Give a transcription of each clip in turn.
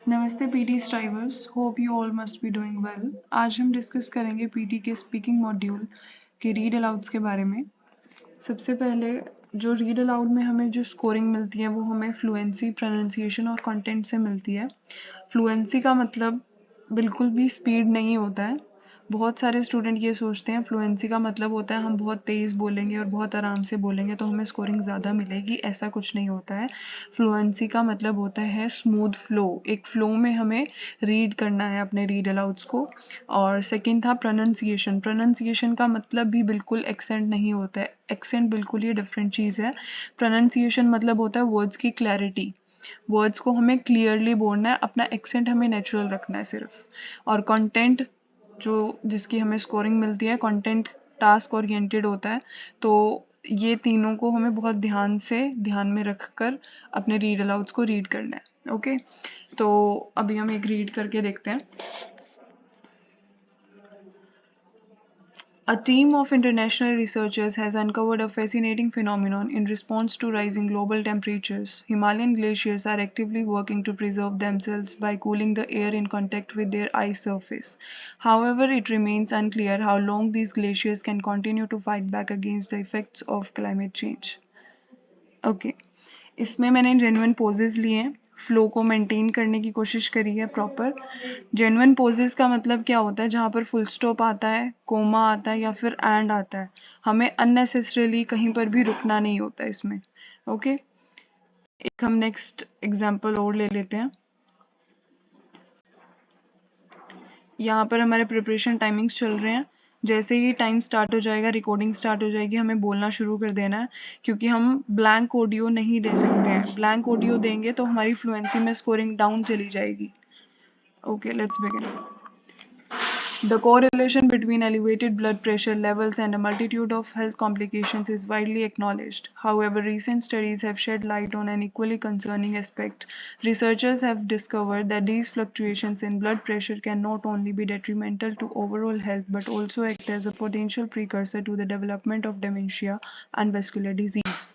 नमस्ते PT strivers, hope you all must be doing well. आज हम डिस्कस करेंगे पीटी के स्पीकिंग मॉड्यूल के रीड अलाउड्स के बारे में। सबसे पहले जो रीड अलाउड में हमें जो स्कोरिंग मिलती है वो हमें फ्लुएंसी, प्रोनाउंसिएशन और कंटेंट से मिलती है। फ्लुएंसी का मतलब बिल्कुल भी स्पीड नहीं होता है। बहुत सारे स्टूडेंट ये सोचते हैं फ्लुएंसी का मतलब होता है हम बहुत तेज़ बोलेंगे और बहुत आराम से बोलेंगे तो हमें स्कोरिंग ज़्यादा मिलेगी। ऐसा कुछ नहीं होता है। फ्लुएंसी का मतलब होता है स्मूथ फ्लो, एक फ्लो में हमें रीड करना है अपने रीड अलाउड्स को। और सेकंड था प्रोनाउंसिएशन। प्रोनाउंसिएशन का मतलब भी बिल्कुल एक्सेंट नहीं होता है। एक्सेंट बिल्कुल ही डिफरेंट चीज़ है। प्रोनाउंसिएशन मतलब होता है वर्ड्स की क्लैरिटी। वर्ड्स को हमें क्लियरली बोलना है, अपना एक्सेंट हमें नेचुरल रखना है सिर्फ। और कंटेंट जो जिसकी हमें स्कोरिंग मिलती है, कंटेंट टास्क ओरिएंटेड होता है। तो ये तीनों को हमें बहुत ध्यान में रखकर अपने रीड अलाउड्स को रीड करना है। ओके, तो अभी हम एक रीड करके देखते हैं। A team of international researchers has uncovered a fascinating phenomenon in response to rising global temperatures. Himalayan glaciers are actively working to preserve themselves by cooling the air in contact with their ice surface. However, it remains unclear how long these glaciers can continue to fight back against the effects of climate change. Okay. इसमें मैंने genuine possess लिए हैं, flow को maintain करने की कोशिश करी है प्रॉपर। जेन्युइन पोजेज का मतलब क्या होता है, जहाँ पर फुल स्टॉप आता है, कोमा आता है या फिर एंड आता है, हमें अननेसेसरीली कहीं पर भी रुकना नहीं होता है इसमें। ओके, एक हम नेक्स्ट एग्जांपल और ले लेते हैं। यहाँ पर हमारे प्रिपरेशन टाइमिंग्स चल रहे हैं। जैसे ही टाइम स्टार्ट हो जाएगा, रिकॉर्डिंग स्टार्ट हो जाएगी, हमें बोलना शुरू कर देना है, क्योंकि हम ब्लैंक ऑडियो नहीं दे सकते हैं। ब्लैंक ऑडियो देंगे तो हमारी फ्लुएंसी में स्कोरिंग डाउन चली जाएगी। Okay, let's begin. The correlation between elevated blood pressure levels and a multitude of health complications is widely acknowledged. However, recent studies have shed light on an equally concerning aspect. Researchers have discovered that these fluctuations in blood pressure can not only be detrimental to overall health but also act as a potential precursor to the development of dementia and vascular disease.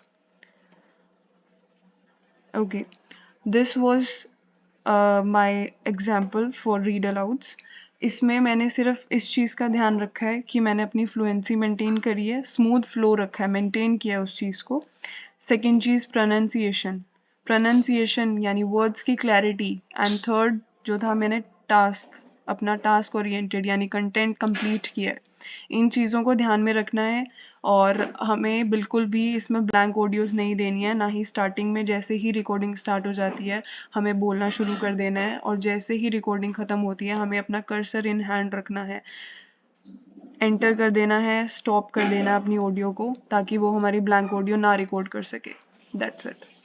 Okay, this was my example for read alouds. इसमें मैंने सिर्फ इस चीज़ का ध्यान रखा है कि मैंने अपनी फ्लुएंसी मेंटेन करी है, स्मूथ फ्लो रखा है, मेंटेन किया है उस चीज़ को। सेकंड चीज़ प्रोनाउंसिएशन। प्रोनाउंसिएशन यानी वर्ड्स की क्लैरिटी। एंड थर्ड जो था, मैंने अपना टास्क ओरिएंटेड यानी कंटेंट कंप्लीट किया है। इन चीज़ों को ध्यान में रखना है और हमें बिल्कुल भी इसमें ब्लैंक ऑडियोज़ नहीं देनी है, ना ही स्टार्टिंग में जैसे ही रिकॉर्डिंग स्टार्ट हो जाती है हमें बोलना शुरू कर देना है, और जैसे ही रिकॉर्डिंग ख़त्म होती है हमें अपना कर्सर इन हैंड रखना है, एंटर कर देना है, स्टॉप कर देना है अपनी ऑडियो को, ताकि वो हमारी ब्लैंक ऑडियो ना रिकॉर्ड कर सके। That's it.